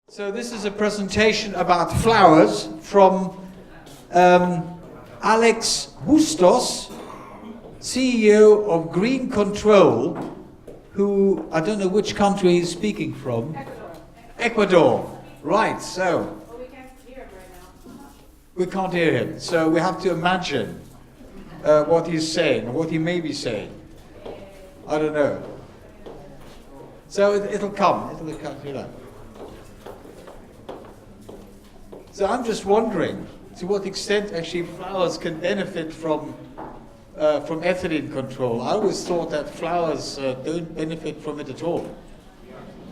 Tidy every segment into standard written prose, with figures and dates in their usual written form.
So this is a presentation about flowers from Alex Bustos, CEO of GreenControl, who, I don't know which country he's speaking from. Ecuador. Right, so. Well, we can't hear him right now. We can't hear him, so we have to imagine what he's saying, or what he may be saying. I don't know. So it'll come, you know. So I'm just wondering to what extent actually flowers can benefit from ethylene control. I always thought that flowers don't benefit from it at all,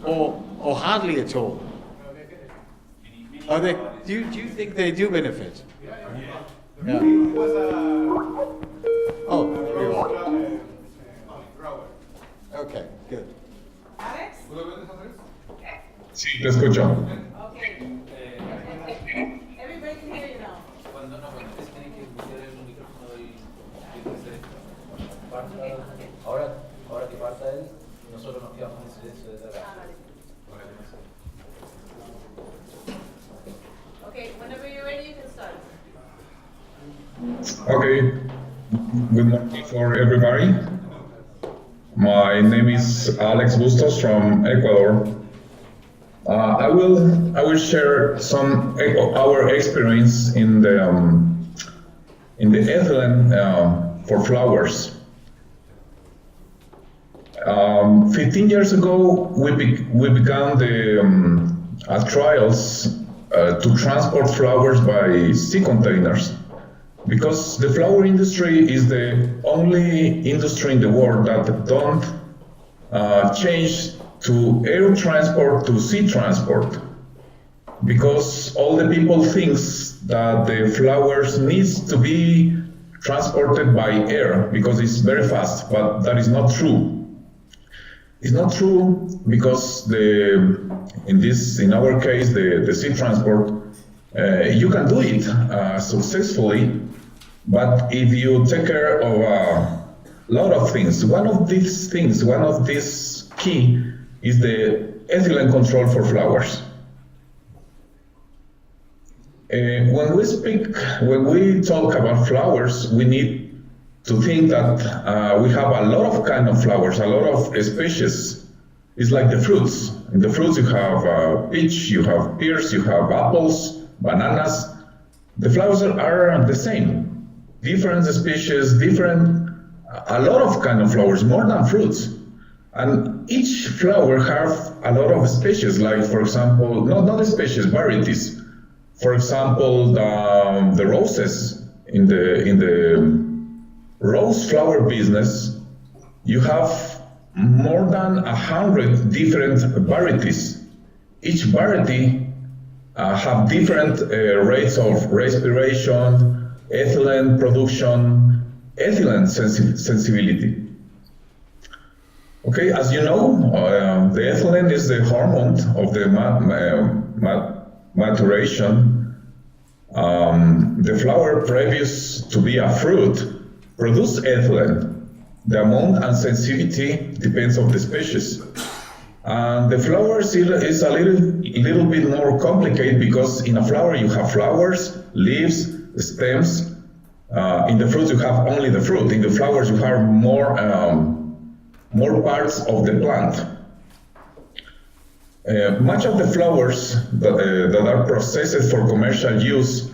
or hardly at all. Are they? Do you think they do benefit? Yeah. Oh, there we are. Okay, good. Alex? Sí, te escucho. Okay. Everybody can hear you now. Cuando ustedes tienen que escuchar el micrófono y ahora que parta él, nosotros nos quedamos en silencio detrás. Okay, whenever you're ready, you can start. Okay. Good morning for everybody. My name is Alex Bustos from Ecuador. I will share some our experience in the ethylene for flowers. 15 years ago, we began the trials to transport flowers by sea containers, because the flower industry is the only industry in the world that don't change to air transport to sea transport, because all the people thinks that the flowers needs to be transported by air because it's very fast, but that is not true. It's not true because in our case the sea transport you can do it successfully, but if you take care of a lot of things, one of these key is the ethylene control for flowers. When we talk about flowers, we need to think that we have a lot of kind of flowers, a lot of species. It's like the fruits. In the fruits you have peach, you have pears, you have apples, bananas. The flowers are the same. Different species, a lot of kind of flowers, more than fruits. And each flower have a lot of species, like for example, not species, varieties. For example, the roses in the rose flower business, you have more than 100 different varieties. Each variety have different rates of respiration, ethylene production, ethylene sensibility. Okay, as you know, the ethylene is the hormone of the maturation. The flower, previous to be a fruit, produce ethylene. The amount and sensitivity depends on the species. And the flowers is a little bit more complicated, because in a flower you have flowers, leaves, stems. In the fruits you have only the fruit. In the flowers you have more parts of the plant. Much of the flowers that are processed for commercial use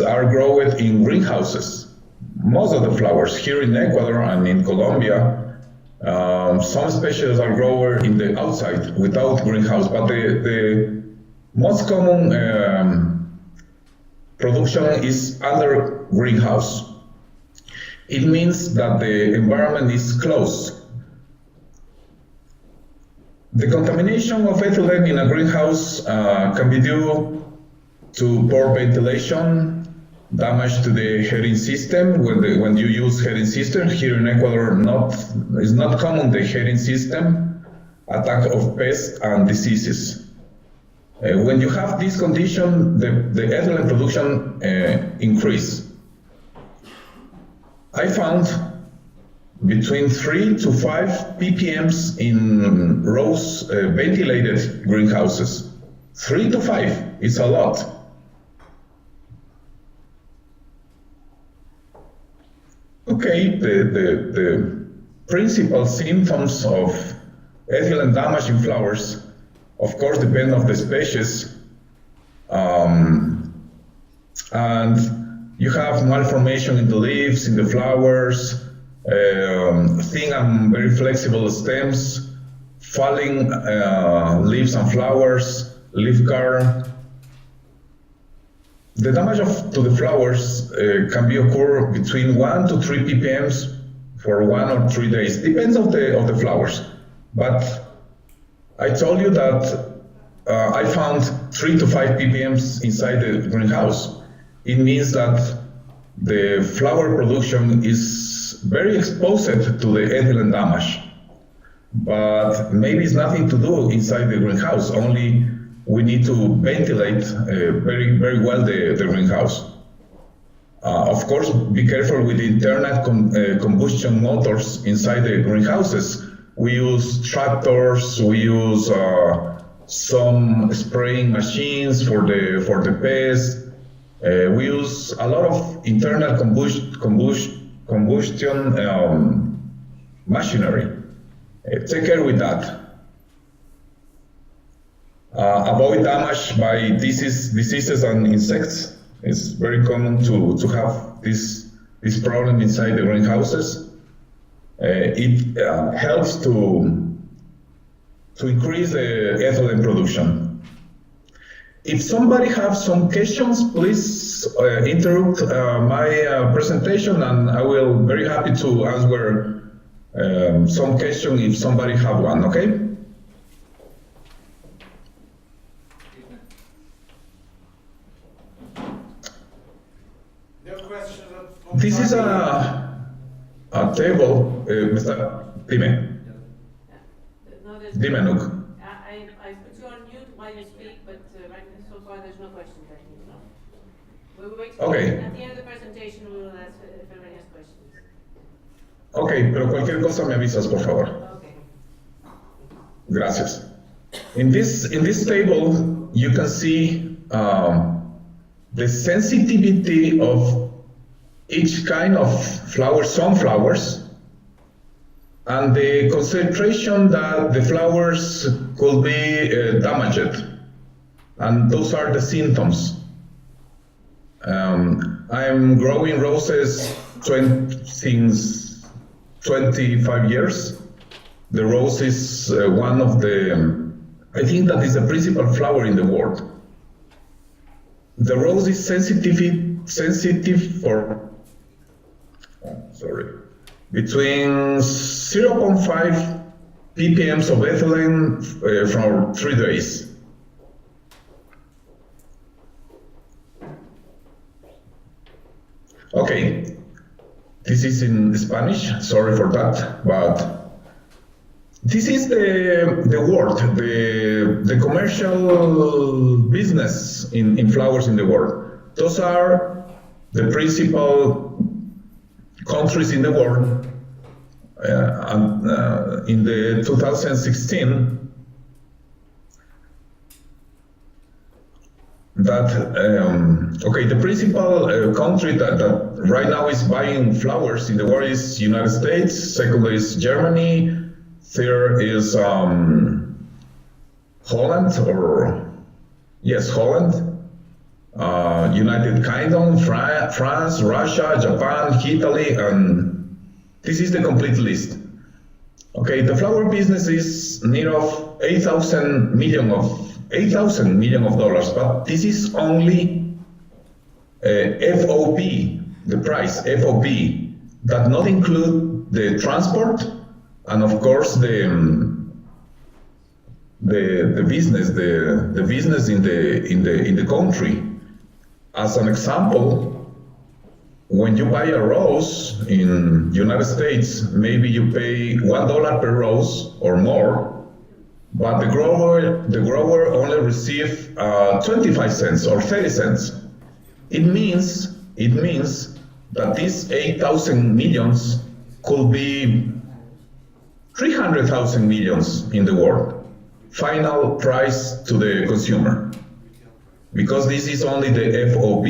are grown in greenhouses. Most of the flowers here in Ecuador and in Colombia, some species are grown in the outside without greenhouse, but the most common production is under greenhouse. It means that the environment is closed. The contamination of ethylene in a greenhouse can be due to poor ventilation, damage to the heating system. When you use heating system here in Ecuador, it's not common, the heating system, attack of pests and diseases. When you have this condition, the ethylene production increase. I found between 3 to 5 ppm in rose ventilated greenhouses. 3 to 5 is a lot. Okay, the principal symptoms of ethylene damage in flowers, of course, depend on the species. And you have malformation in the leaves, in the flowers, thin and very flexible stems, falling leaves and flowers, leaf curl. The damage to the flowers can be occur between 1 to 3 ppms for 1 or 3 days. Depends of the flowers. But I told you that I found 3 to 5 ppms inside the greenhouse. It means that the flower production is very exposed to the ethylene damage. But maybe it's nothing to do inside the greenhouse, only we need to ventilate very, very well the greenhouse. Of course, be careful with the internal combustion motors inside the greenhouses. We use tractors, we use some spraying machines for the pests. We use a lot of internal combustion machinery. Take care with that. Avoid damage by diseases and insects. It's very common to have this problem inside the greenhouses. It helps to increase the ethylene production. If somebody has some questions, please interrupt my presentation, and I will be very happy to answer some question if somebody have one, okay? This is a table, Mr. Dime. No, Dime, Nuk. I put you on mute while you speak, but right now, so far there's no questions. I think, no? We will wait Okay. at the end of the presentation. We will ask if everybody has questions. Ok, pero cualquier cosa me avisas, por favor. Okay. Gracias. In this table, you can see the sensitivity of each kind of flower, sunflowers, and the concentration that the flowers could be damaged. And those are the symptoms. I'm growing roses since 25 years. The rose is one of the, I think that is the principal flower in the world. The rose is sensitive for, between 0.5 ppms of ethylene for 3 days. Okay, this is in Spanish, sorry for that, but this is the world, the commercial business in flowers in the world. Those are the principal countries in the world. In the 2016, the principal country that right now is buying flowers in the world is United States, second is Germany, third is Holland, United Kingdom, France, Russia, Japan, Italy, and this is the complete list. Okay, the flower business is near of 8,000 million of dollars, but this is only FOB, the price, FOB, that not include the transport and of course the business, the business in the country. As an example, when you buy a rose in United States, maybe you pay $1 per rose or more, but the grower only receives 25 cents or 30 cents. It means that these 8,000 millions could be 300,000 millions in the world. final price to the consumer, because this is only the FOB.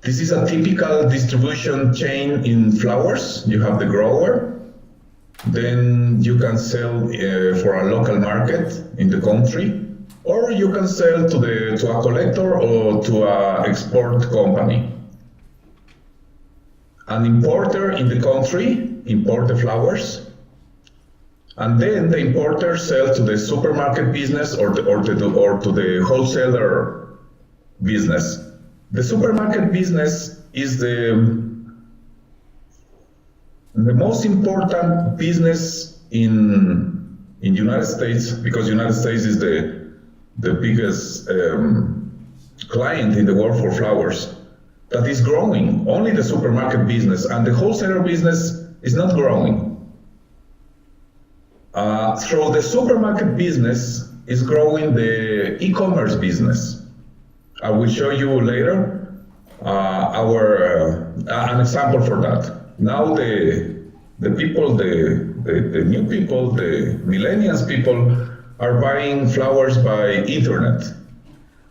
This is a typical distribution chain in flowers. You have the grower, then you can sell for a local market in the country, or you can sell to a collector or to an export company. An importer in the country import the flowers, and then the importer sells to the supermarket business or to the wholesaler business. The supermarket business is the most important business in United States, because United States is the biggest client in the world for flowers. That is growing, only the supermarket business, and the wholesaler business is not growing. So the supermarket business is growing the e-commerce business. I will show you later an example for that. Now the people, the new people, the millennials people are buying flowers by internet.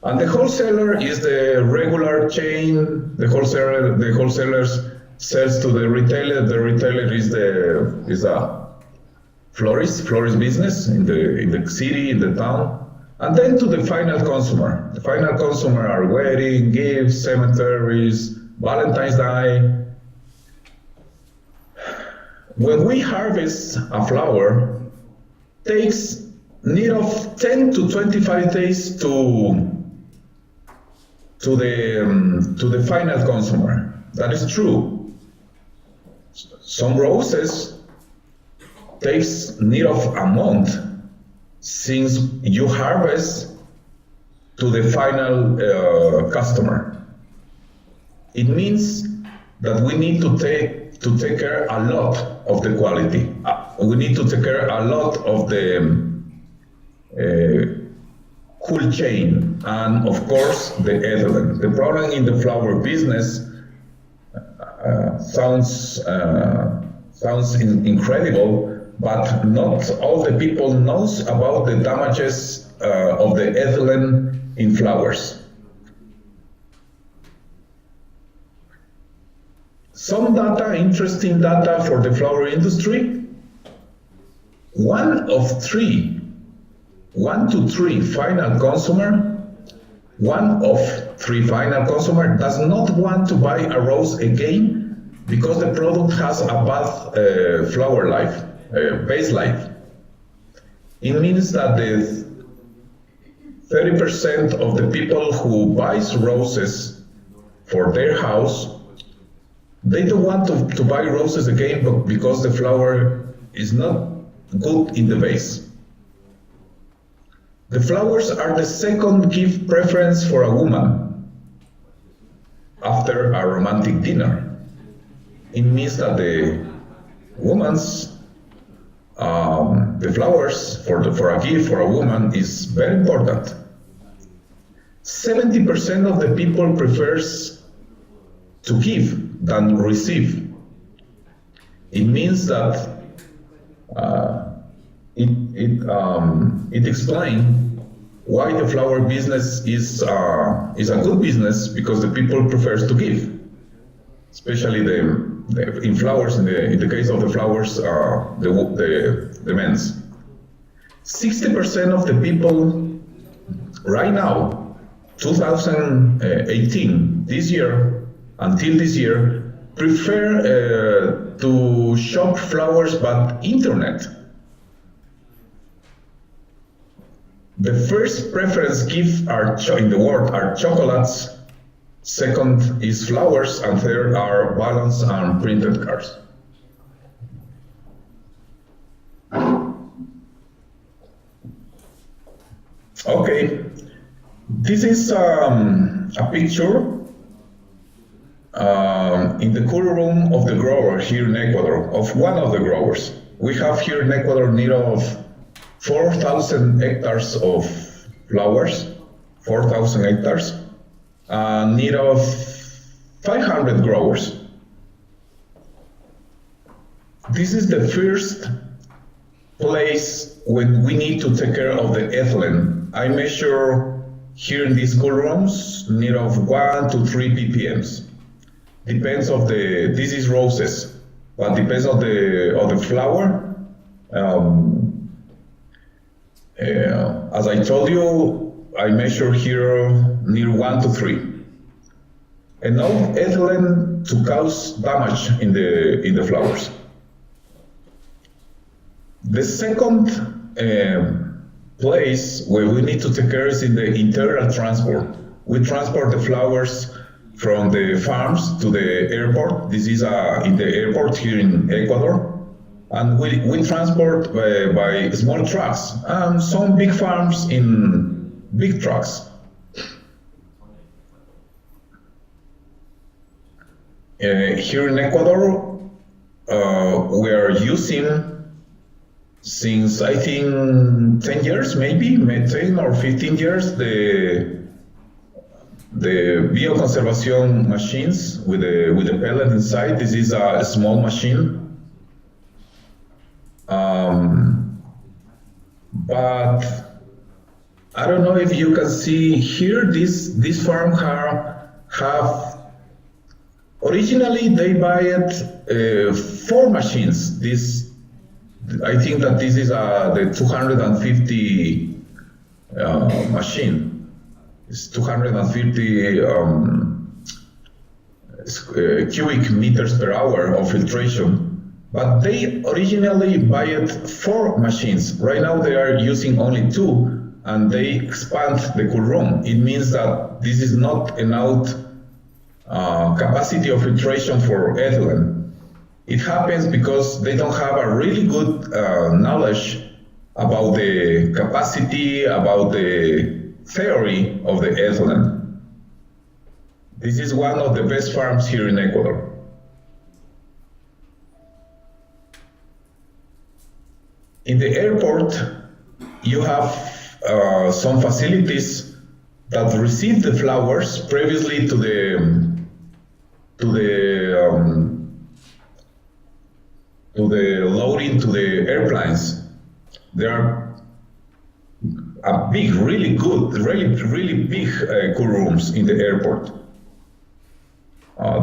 And the wholesaler is the regular chain. The wholesalers sells to the retailer. The retailer is a florist business in the city, in the town. And then to the final consumer. The final consumer are wedding, gifts, cemeteries, Valentine's Day. When we harvest a flower, takes need of 10 to 25 days to the final consumer. That is true. Some roses takes need of a month since you harvest to the final customer. It means that we need to take care a lot of the quality. We need to take care a lot of the cool chain, and of course the ethylene. The problem in the flower business sounds incredible, but not all the people knows about the damages of the ethylene in flowers. Some data, interesting data for the flower industry. 1 to 3 final consumer, 1 of 3 final consumer does not want to buy a rose again because the product has a bad flower life, base life. It means that the 30% of the people who buys roses for their house, they don't want to buy roses again, but because the flower is not good in the vase. The flowers are the second gift preference for a woman after a romantic dinner. It means that the woman's the flowers for a gift for a woman is very important. 70% of the people prefers to give than receive. It means that it explains why the flower business is a good business, because the people prefers to give, especially in flowers. In the case of the flowers, the men's. 60% of the people right now, 2018, this year until this year, prefer to shop flowers by internet. The first preference gift in the world are chocolates, second is flowers, and third are balloons and printed cards. Okay, this is a picture in the cool room of the grower here in Ecuador, of one of the growers. We have here in Ecuador need of 4,000 hectares of flowers, 4,000 hectares, need of 500 growers. This is the first place when we need to take care of the ethylene. I measure here in these cool rooms near of 1 to 3 ppms. Depends of the, this is roses, but depends of the flower. As I told you, I measure here near 1 to 3. Enough ethylene to cause damage in the flowers. The second place where we need to take care is in the integral transport. We transport the flowers from the farms to the airport. This is in the airport here in Ecuador. And we transport by small trucks. Some big farms in big trucks. Here in Ecuador, we are using, since I think 10 years, maybe 10 or 15 years, the Bioconservacion machines with the pellet inside. This is a small machine. But I don't know if you can see here, this farm have originally they buy 4 machines. I think that this is the 250 machine. It's 250 cubic meters per hour of filtration. But they originally buy 4 machines. Right now they are using only 2, and they expand the cool room. It means that this is not enough capacity of filtration for ethylene. It happens because they don't have a really good knowledge about the capacity, about the theory of the ethylene. This is one of the best farms here in Ecuador. In the airport, you have some facilities that receive the flowers previously to the loading to the airplanes. There are a big, really good, really big cool rooms in the airport.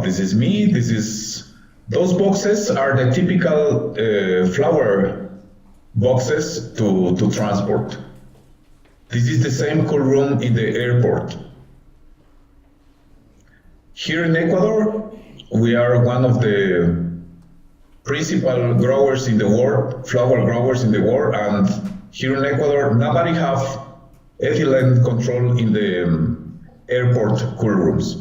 This is me. Those boxes are the typical flower boxes to transport. This is the same cool room in the airport. Here in Ecuador, we are one of the principal growers in the world, flower growers in the world, and here in Ecuador, nobody have ethylene control in the airport cool rooms.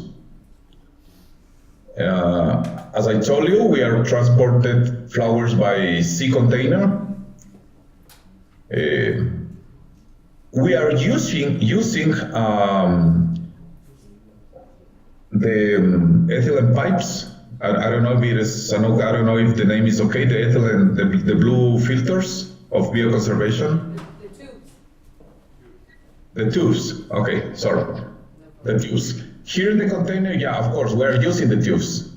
As I told you, we are transported flowers by sea container. We are using the ethylene pipes. I don't know if it is, I don't know if the name is okay, the ethylene, the blue filters of bioconservation. The tubes. The tubes, okay, sorry. The tubes. Here in the container, yeah, of course, we're using the tubes.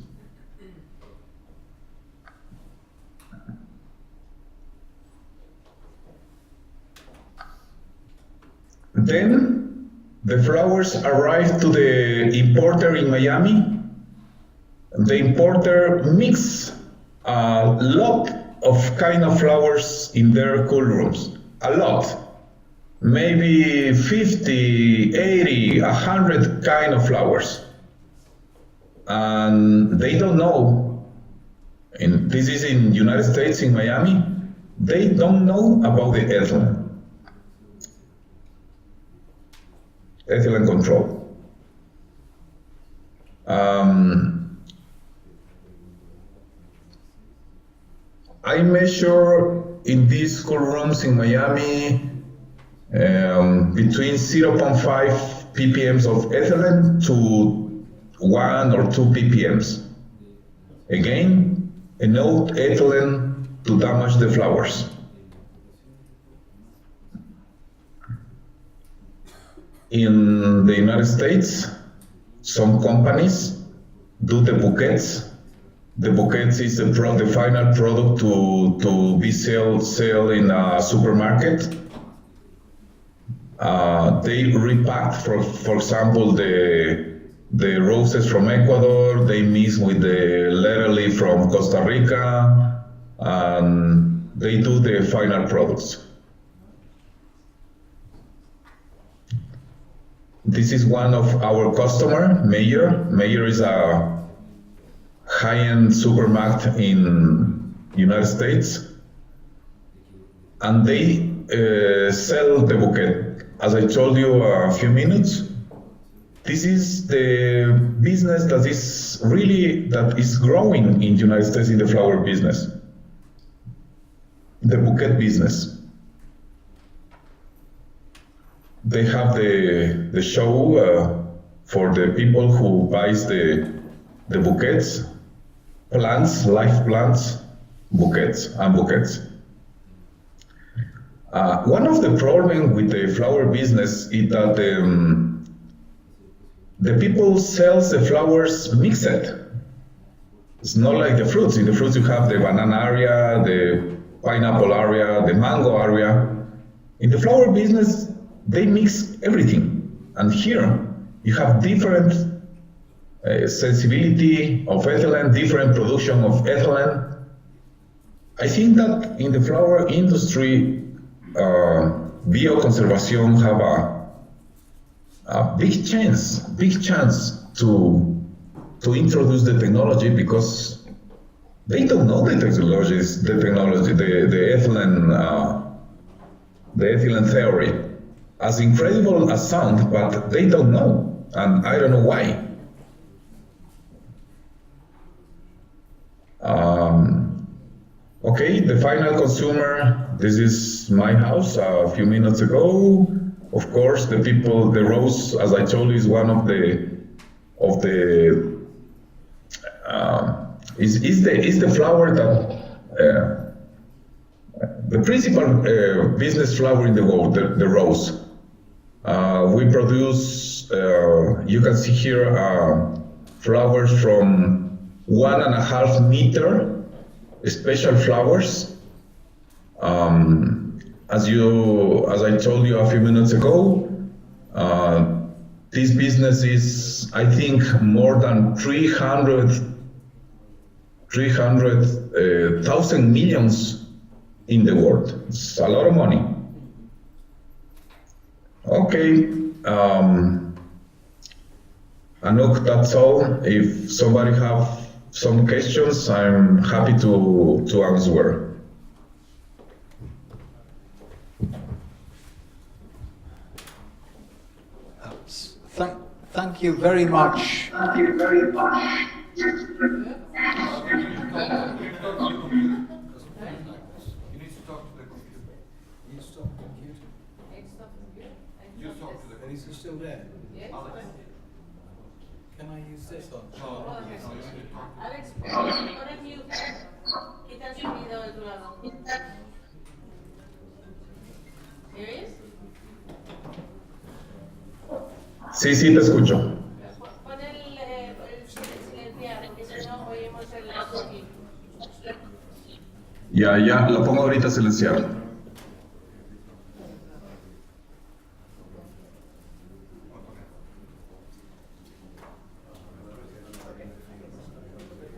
Then the flowers arrive to the importer in Miami. The importer mix a lot of kind of flowers in their cool rooms. A lot. Maybe 50, 80, 100 kind of flowers. And they don't know, and this is in United States, in Miami, they don't know about the ethylene control. I measure in these cool rooms in Miami between 0.5 ppms of ethylene to 1 or 2 ppms. Again, enough ethylene to damage the flowers. In the United States, some companies do the bouquets The bouquets is the final product to be sell in a supermarket. They repack, for example, the roses from Ecuador. They mix with the letter leaf from Costa Rica, and they do the final products. This is one of our customer, Mayer. Mayer is a high-end supermarket in United States, and they sell the bouquet. As I told you a few minutes, this is the business that is growing in the United States in the flower business, the bouquet business. They have the show for the people who buys the bouquets, plants, live plants, bouquets and bouquets. One of the problems with the flower business is that the people sells the flowers mixed. It's not like the fruits. In the fruits you have the banana area, the pineapple area, the mango area. In the flower business, they mix everything. And here you have different sensibility of ethylene, different production of ethylene. I think that in the flower industry, Bioconservacion have a big chance to introduce the technology, because they don't know the technology, the ethylene theory. As incredible as sound, but they don't know, and I don't know why. Okay, the final consumer, this is my house a few minutes ago. Of course, the rose, as I told you, is one of the is the flower that the principal business flower in the world, the rose. We produce, you can see here, flowers from 1.5 meter, special flowers. As I told you a few minutes ago, this business is, I think, more than 300,000 millions in the world. It's a lot of money. Okay, Anouk, that's all. If somebody have some questions, I'm happy to answer. Thank you very much. Thank you very much. You need to talk to the computer. You stop the computer. You talk to the computer. Is he still there? Yes. Can I use this one? Alex, ahora mute. Quita el sonido del otro lado. Here is? Sí, te escucho. Pon el silenciar, que si no oímos el audio aquí. Ya, la pongo ahorita a silenciar.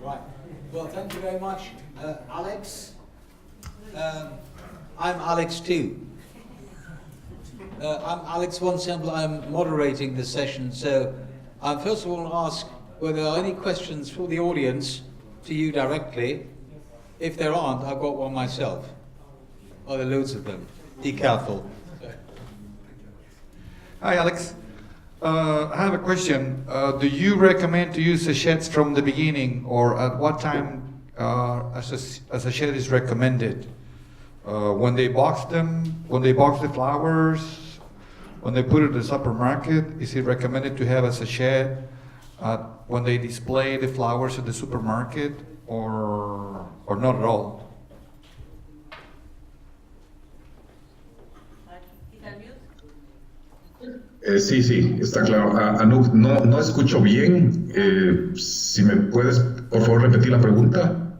Right. Well, thank you very much, Alex. I'm Alex too. I'm Alex Von Semple. I'm moderating the session. So I first of all ask whether there are any questions for the audience to you directly. If there aren't, I've got one myself. Oh, there are loads of them. Be careful. Hi, Alex. I have a question. Do you recommend to use sachets from the beginning, or at what time a sachet is recommended? When they box them, when they box the flowers, when they put it in the supermarket, is it recommended to have a sachet when they display the flowers at the supermarket, or not at all? Sí, sí, está claro. Anup, no escucho bien. Si me puedes, por favor, repetir la pregunta.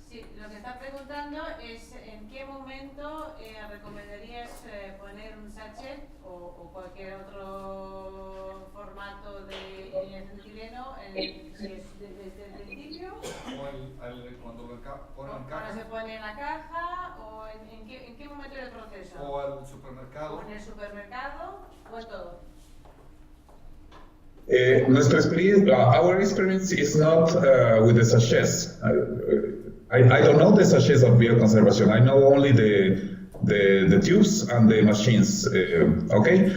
Sí, lo que está preguntando es en qué momento recomendarías poner un sachet o cualquier otro formato de etileno, si es desde el principio, Cuando lo ponen en cuando caja, se pone en la caja o en qué momento del proceso. o al supermercado. O en el supermercado o en todo. Nuestra experiencia, our experience is not with the sachets. I don't know the sachets of Bioconservacion. I know only the tubes and the machines. Okay.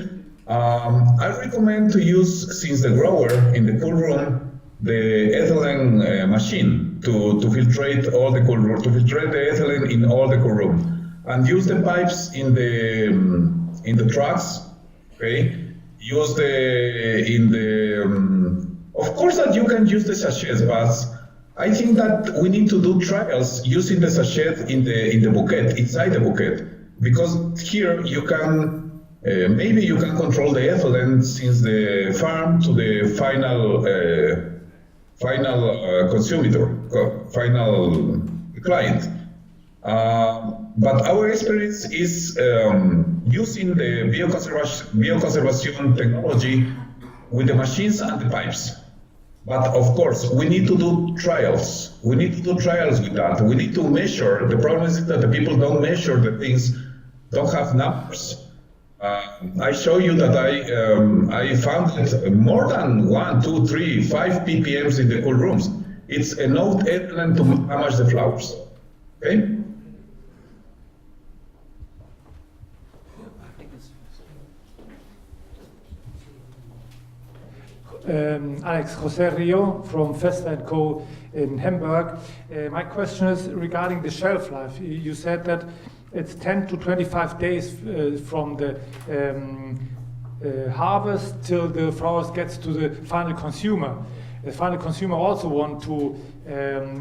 I recommend to use, since the grower in the cool room, the ethylene machine to filtrate all the cool room, to filtrate the ethylene in all the cool room, and use the pipes in the trucks. Okay. Use of course that you can use the sachets, but I think that we need to do trials using the sachet in the bouquet, inside the bouquet, because here you can maybe you can control the ethylene since the farm to the final final client. But our experience is using the bioconservation technology with the machines and the pipes. But of course, we need to do trials. We need to do trials with that. We need to measure. The problem is that the people don't measure the things, don't have numbers. I show you that I found that more than 1, 2, 3, 5 ppms in the cool rooms. It's enough ethylene to damage the flowers. Okay? Alex Jose Rio from Festa & Co. in Hamburg. My question is regarding the shelf life. You said that it's 10 to 25 days from the harvest till the flowers gets to the final consumer. The final consumer also want to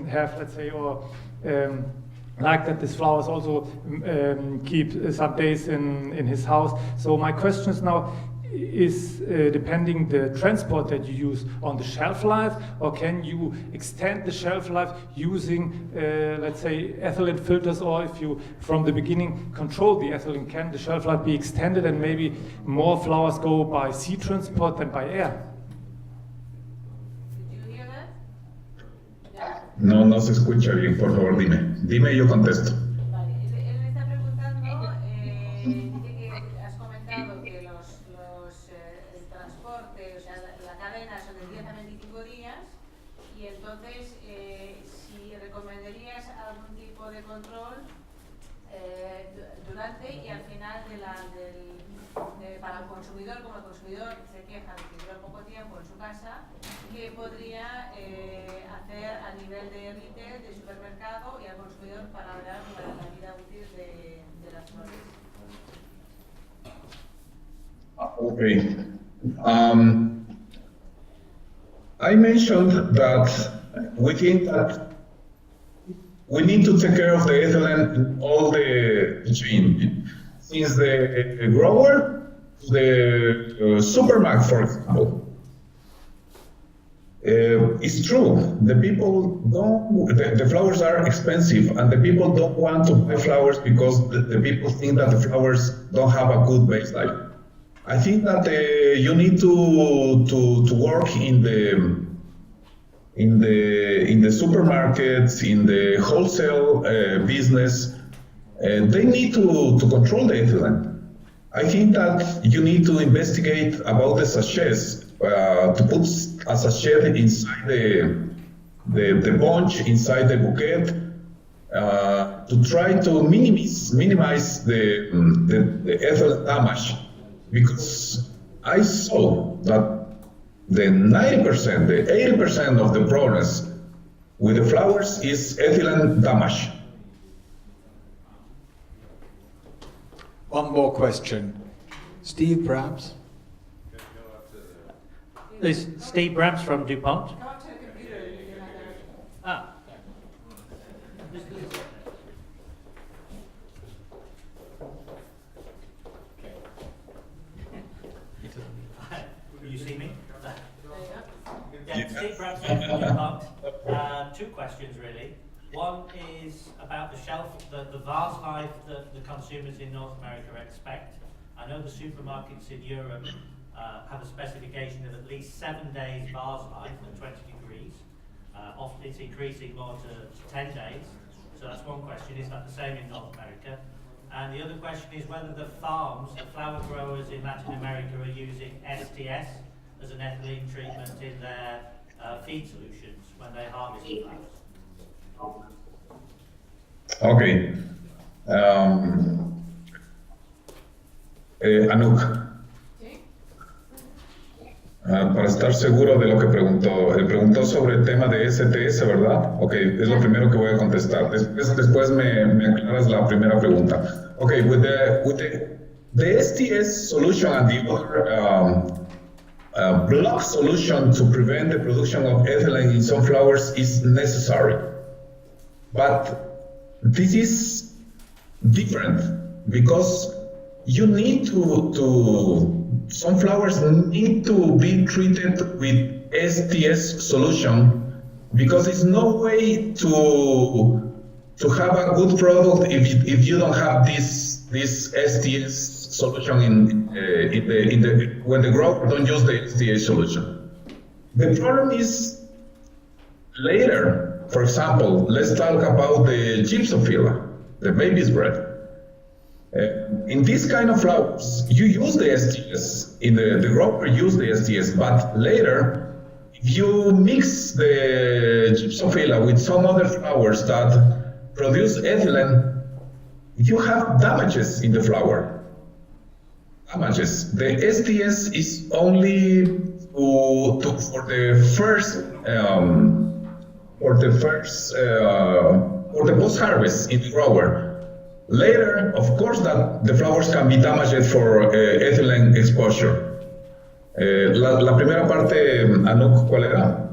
have, let's say, or like that this flowers also keep some days in his house. So my question is now, is depending the transport that you use on the shelf life, or can you extend the shelf life using, let's say, ethylene filters, or if you from the beginning control the ethylene, can the shelf life be extended and maybe more flowers go by sea transport than by air? Did you hear that? Yeah. No se escucha bien, por favor, dime. Dime y yo contesto. Vale, él me está preguntando, dice que has comentado que el transporte, o sea, la cadena son de 10 a 25 días, y entonces si recomendarías algún tipo de control durante y al final para el consumidor, como el consumidor se queja de que dura poco tiempo en su casa, ¿qué podría hacer a nivel de retail, de supermercado y al consumidor para dar la vida útil de las flores? Okay. I mentioned that we think that we need to take care of the ethylene in all the chain, since the grower to the supermarket, for example. It's true, the people the flowers are expensive, and the people don't want to buy flowers because the people think that the flowers don't have a good base life. I think that you need to work in the supermarkets, in the wholesale business. They need to control the ethylene. I think that you need to investigate about the sachets, to put a sachet inside the bunch, inside the bouquet, to try to minimize the ethylene damage. Because I saw that the 90%, the 80% of the problems with the flowers is ethylene damage. One more question. Steve, perhaps? This is Steve Bramps from DuPont. Come up to the computer, you can have that. Ah. questions really. One is about the shelf, the vase life that the consumers in North America expect. I know the supermarkets in Europe have a specification of at least 7 days vase life at 20 degrees. Often it's increasing more to 10 days. So that's one question. Is that the same in North America? And the other question is whether the farms, the flower growers in Latin America are using STS as an ethylene treatment in their feed solutions when they harvest the flowers. Okay. Anouk. Para estar seguro de lo que preguntó, preguntó sobre el tema de STS, ¿verdad? Ok, es lo primero que voy a contestar. Después me aclaras la primera pregunta. Ok, with the STS solution and the other block solution to prevent the production of ethylene in sunflowers is necessary. But this is different because you need sunflowers need to be treated with STS solution because it's no way to have a good product if you don't have this STS solution when the grower don't use the STS solution. The problem is later. For example, let's talk about the gypsophila, the baby's breath. In this kind of flowers, you use the STS, the grower use the STS, but later, if you mix the gypsophila with some other flowers that produce ethylene, you have damages in the flower. Damages. The STS is only for the post-harvest in the grower. Later, of course, that the flowers can be damaged for ethylene exposure. La primera parte, Anouk, ¿cuál era?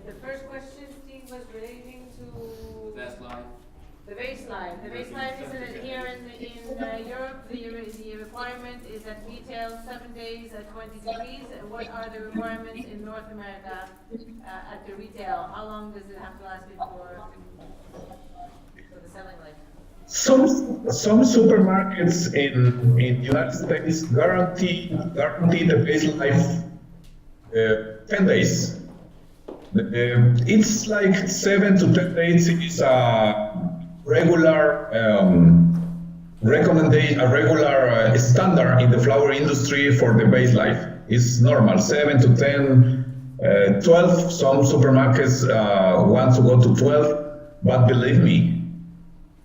The first question, Steve, was relating to Baseline. the baseline. The baseline is that here in Europe, the requirement is at retail 7 days at 20 degrees. And what are the requirements in North America at the retail? How long does it have to last before the selling life? Some supermarkets in United States guarantee the base life 10 days. It's like 7 to 10 days is a regular recommendation, a regular standard in the flower industry for the base life. It's normal, 7 to 10, 12. Some supermarkets want to go to 12, but believe me,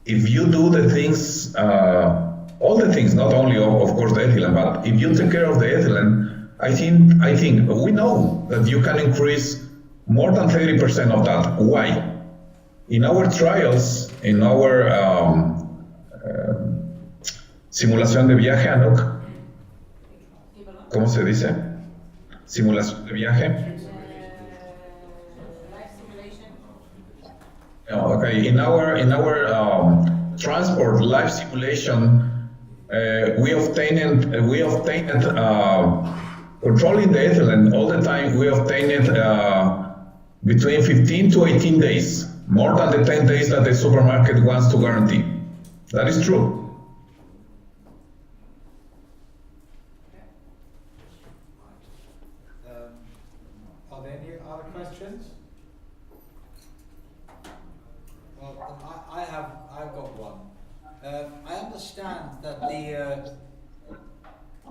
if you do the things, all the things, not only of course the ethylene, but if you take care of the ethylene, I think we know that you can increase more than 30% of that. Why? In our trials, in our simulación de viaje, Anouk, ¿cómo se dice? Simulación de viaje. Okay, in our transport life simulation, we obtained controlling the ethylene all the time. We obtained it between 15 to 18 days, more than the 10 days that the supermarket wants to guarantee. That is true. Are there any other questions? Well, I've got one. I understand that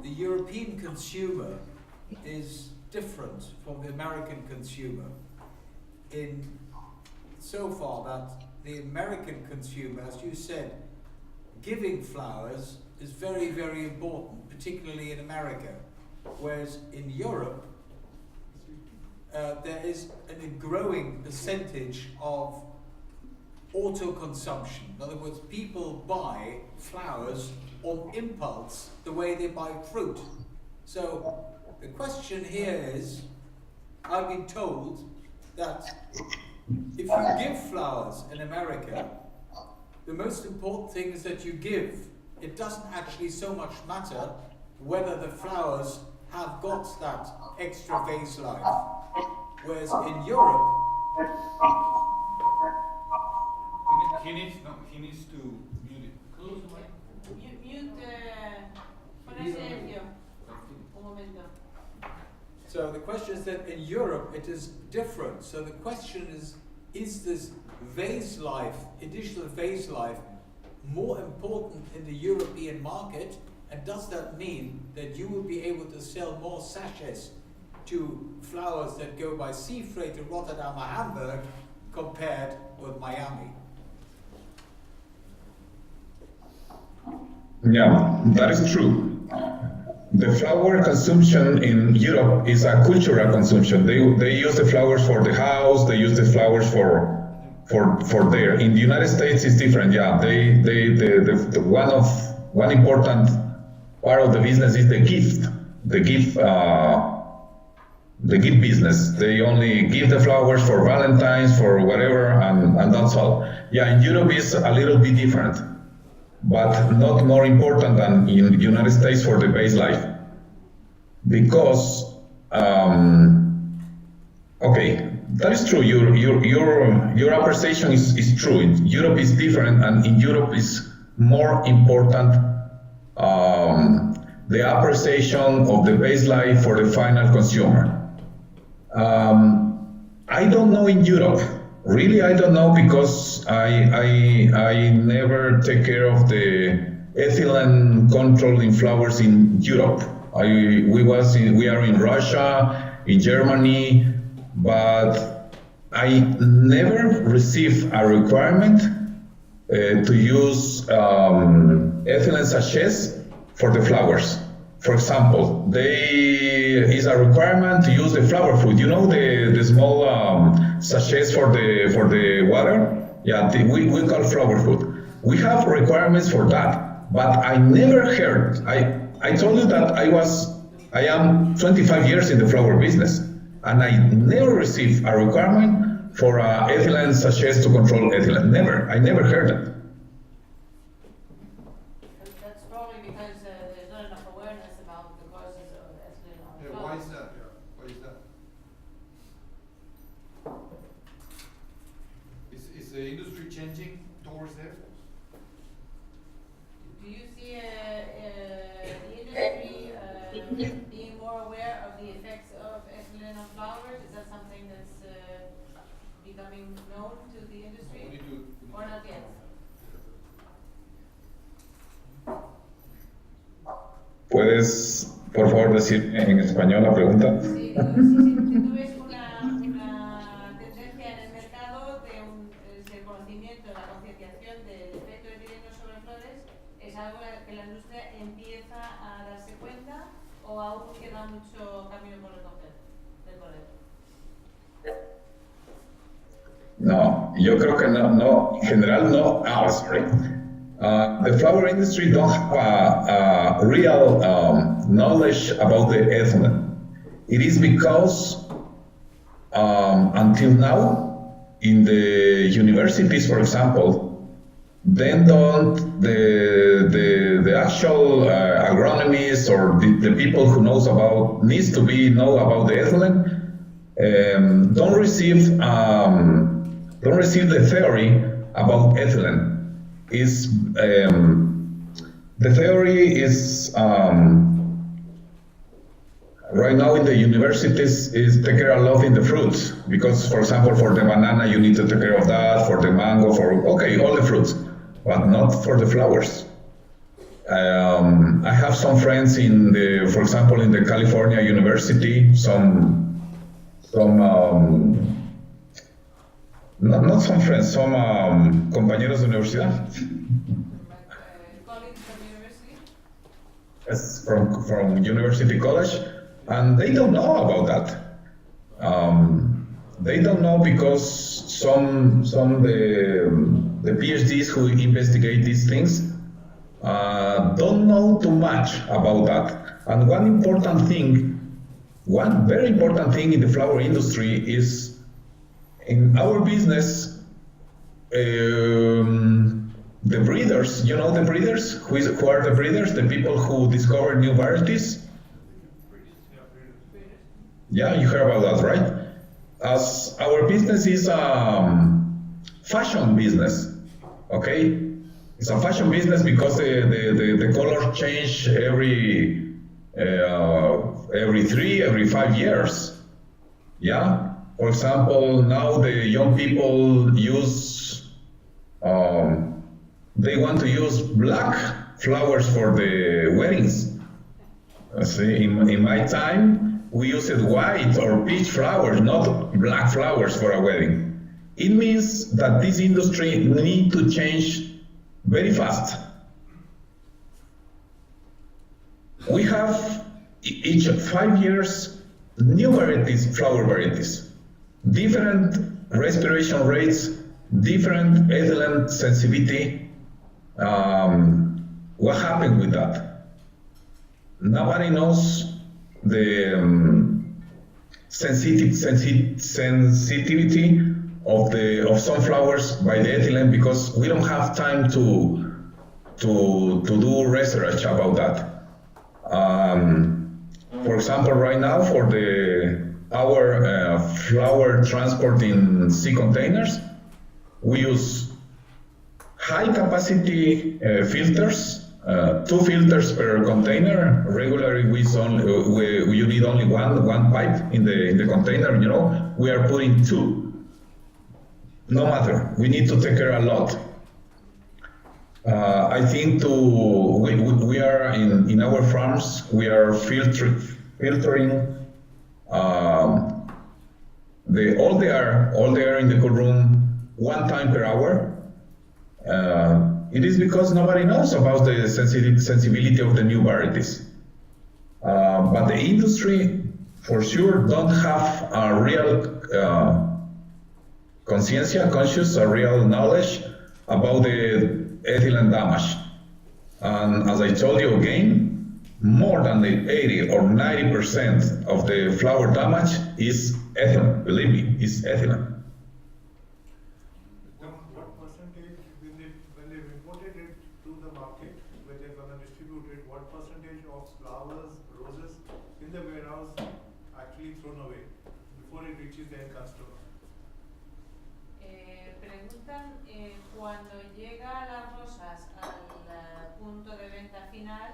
the European consumer is different from the American consumer in so far that the American consumer, as you said, giving flowers is very, very important, particularly in America, whereas in Europe there is a growing percentage of auto-consumption. In other words, people buy flowers on impulse the way they buy fruit. So the question here is, I've been told that if you give flowers in America, the most important thing is that you give. It doesn't actually so much matter whether the flowers have got that extra vase life. Whereas in Europe, He needs to mute it. Close the mic. Mute, pon silencio. Un momento. So the question is that in Europe it is different. So the question is this vase life, additional vase life, more important in the European market? And does that mean that you will be able to sell more sachets to flowers that go by sea freight to Rotterdam or Hamburg compared with Miami? Yeah, that is true. The flower consumption in Europe is a cultural consumption. They use the flowers for the house. They use the flowers for there. In the United States, it's different. Yeah, the one important part of the business is the gift. The gift business. They only give the flowers for Valentine's, for whatever, and that's all. Yeah, in Europe it's a little bit different, but not more important than in the United States for the base life. Because, okay, that is true. Your appreciation is true. In Europe is different, and in Europe is more important the appreciation of the base life for the final consumer. I don't know in Europe. Really, I don't know, because I never take care of the ethylene control in flowers in Europe. We are in Russia, in Germany, but I never received a requirement to use ethylene sachets for the flowers. For example, is a requirement to use the flower food. You know the small sachets for the water? Yeah, we call flower food. We have requirements for that, but I never heard. I told you that I am 25 years in the flower business, and I never received a requirement for ethylene sachets to control ethylene. Never. I never heard that. That's probably because there's not enough awareness about the causes of ethylene on Yeah, flowers. why is that? Why is that? Is the industry changing towards there? Do you see the industry being more aware of the effects of ethylene on flowers? Is that something that's becoming known to the industry, or not yet? ¿Puedes, por favor, decir en español la pregunta? Sí, si tú ves una tendencia en el mercado de conocimiento, la concienciación del efecto etileno sobre flores, ¿es algo que la industria empieza a darse cuenta o aún queda mucho camino por recorrer? No, yo creo que no, en general no. Sorry. The flower industry don't have a real knowledge about the ethylene. It is because until now, in the universities, for example, then don't the actual agronomists or the people who needs to know about the ethylene don't receive the theory about ethylene. The theory is right now in the universities is take care a lot in the fruits, because, for example, for the banana you need to take care of that, for the mango, all the fruits, but not for the flowers. I have some friends for example, in the California University, not some friends, some compañeros de universidad. Colleagues from university? Yes, from university college, and they don't know about that. They don't know because some the PhDs who investigate these things don't know too much about that. And one very important thing in the flower industry is, in our business, the breeders, you know the breeders? Who are the breeders? The people who discover new varieties? Yeah, you heard about that, right? as our business is fashion business, okay? It's a fashion business because the colors change every 3, every 5 years. Yeah. For example, now the young people use they want to use black flowers for the weddings. See, in my time, we used white or peach flowers, not black flowers for a wedding. It means that this industry needs to change very fast. We have each 5 years new varieties, flower varieties, different respiration rates, different ethylene sensitivity. What happened with that? Nobody knows the sensitivity of some flowers by the ethylene, because we don't have time to do research about that. For example, right now for our flower transport in sea containers, we use high capacity filters, 2 filters per container. Regularly, you need only one pipe in the container. You know, we are putting 2. No matter, we need to take care a lot. I think we are in our farms. We are filtering all the air in the cool room 1 time per hour. It is because nobody knows about the sensibility of the new varieties. But the industry, for sure, don't have a real conscious, a real knowledge about the ethylene damage. And as I told you again, more than the 80 or 90% of the flower damage is ethylene. Believe me, it's ethylene. What percentage, when they reported it to the market, when they're going to distribute it, what percentage of flowers, roses in the warehouse actually thrown away before it reaches the end customer? Preguntan cuando llega las rosas al punto de venta final,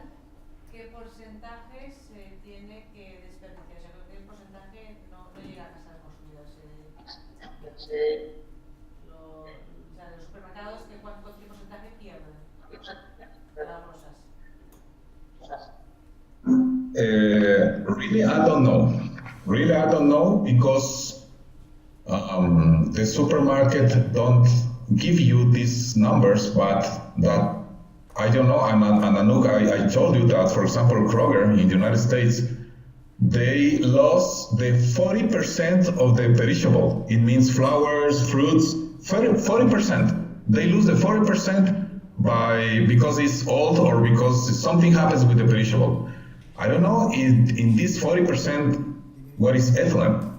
¿qué porcentaje se tiene que desperdiciar? O sea, ¿qué porcentaje no llega a casa del consumidor? O sea, de los supermercados, ¿qué porcentaje pierden las rosas? Really, I don't know. Really, I don't know, because the supermarket don't give you these numbers, but that I don't know. And Anouk, I told you that, for example, Kroger in the United States, they lost the 40% of the perishable. It means flowers, fruits, 40%. They lose the 40% because it's old or because something happens with the perishable. I don't know in this 40% what is ethylene.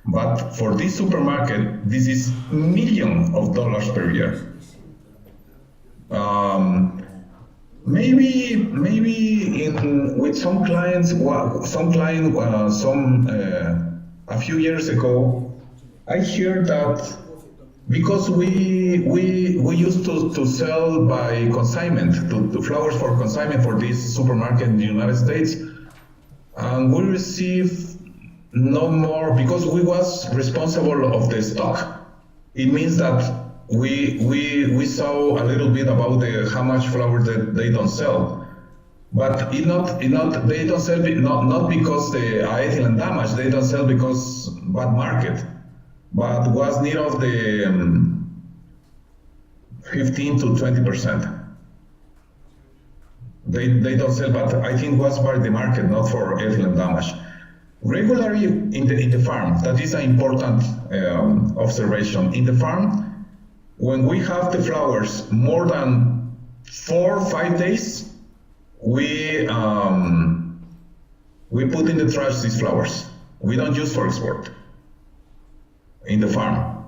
But for this supermarket, this is millions of dollars per year. Maybe with some clients, a few years ago, I heard that because we used to sell by consignment, to flowers for consignment for this supermarket in the United States, and we received no more because we was responsible of the stock. It means that we saw a little bit about how much flowers that they don't sell, but they don't sell not because the ethylene damage. They don't sell because bad market, but was near of the 15 to 20%. They don't sell, but I think was by the market, not for ethylene damage. Regularly in the farm, that is an important observation. In the farm, when we have the flowers more than 4 or 5 days, we put in the trash these flowers. We don't use for export in the farm.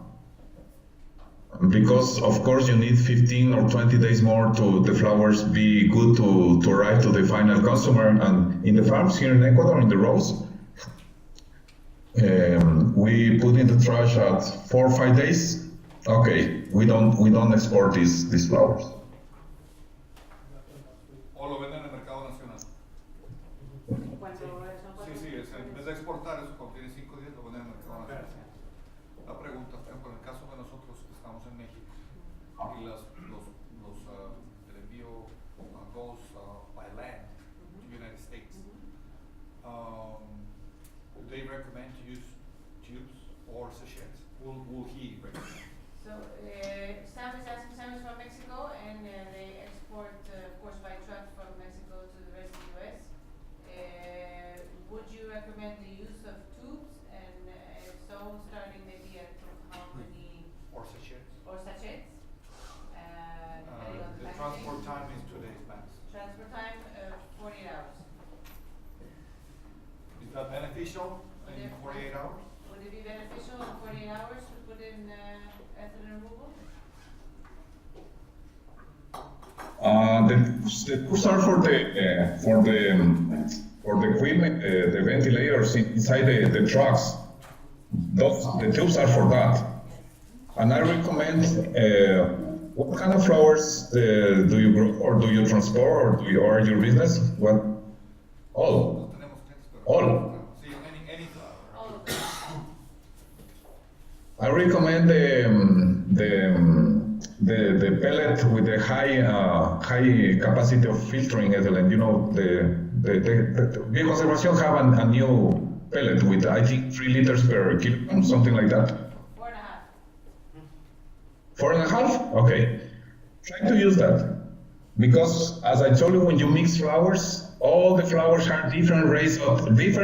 Because of course you need 15 or 20 days more to the flowers be good to arrive to the final consumer. And in the farms here in Ecuador, in the rows, We put in the trash at 4 or 5 days. Okay, we don't export these flowers. O lo venden en el mercado nacional. Sí, sí, en vez de exportar eso, cuando tiene 5 días, lo venden en el mercado nacional. La pregunta, por ejemplo, en el caso de nosotros que estamos en México y el envío goes by land to the United States, they recommend to use tubes or sachets. Will he recommend? So, Sam is asking, Sam is from Mexico, and they export, of course, by truck from Mexico to the rest of the US. Would you recommend the use of tubes, and if so, starting maybe at how many? Or sachets? Or sachets? Depending on The packaging. transport time is 2 days max. Transfer time, 48 hours. Is that beneficial in 48 hours? Would it be beneficial in 48 hours to put in ethylene removal? The tubes are for the equipment, the ventilators inside the trucks. The tubes are for that. And I recommend, what kind of flowers do you grow, or do you transport, or are your business? What? All. All. Any flower. All of them. I recommend the pellet with the high capacity of filtering ethylene. You know, the Bioconservacion have a new pellet with, I think, 3 liters per kilogram, something like that. 4.5. 4.5? Okay. Try to use that. Because, as I told you, when you mix flowers, all the flowers have different rates of rates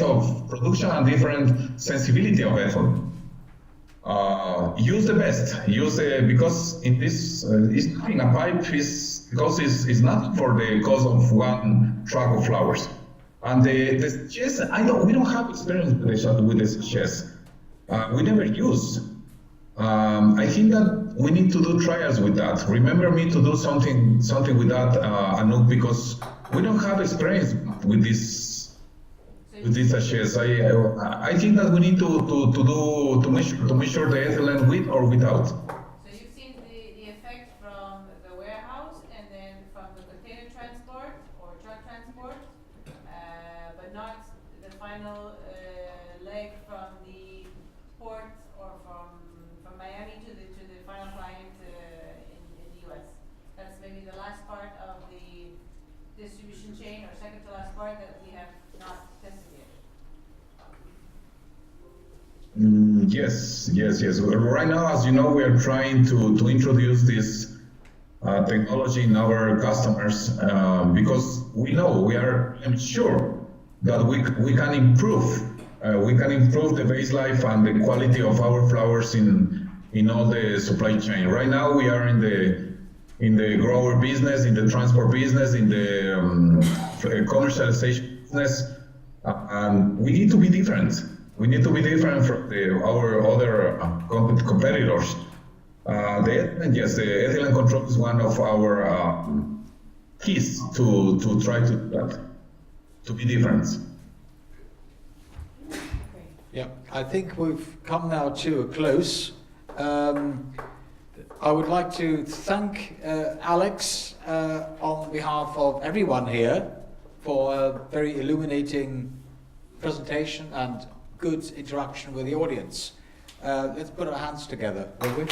of production and different sensibility of ethanol. Use the best. Because in this, it's nothing. A pipe is nothing for the cost of 1 truck of flowers. And the sachets, we don't have experience with the sachets. We never use. I think that we need to do trials with that. Remember me to do something with that, Anouk, because we don't have experience with these sachets. I think that we need to measure the ethylene with or without. So you've seen the effect from the warehouse and then from the container transport or truck transport, but not the final leg from the port or from Miami to the final client in the US. That's maybe the last part of the distribution chain, or second to last part, that we have not tested yet. Yes. Right now, as you know, we are trying to introduce this technology in our customers because I'm sure that we can improve. We can improve the base life and the quality of our flowers in all the supply chain. Right now, we are in the grower business, in the transport business, in the commercialization business, and we need to be different. We need to be different from our other competitors. The ethylene control is one of our keys to try to do that, to be different. Yeah, I think we've come now to a close. I would like to thank Alex on behalf of everyone here for a very illuminating presentation and good interaction with the audience. Let's put our hands together, will we?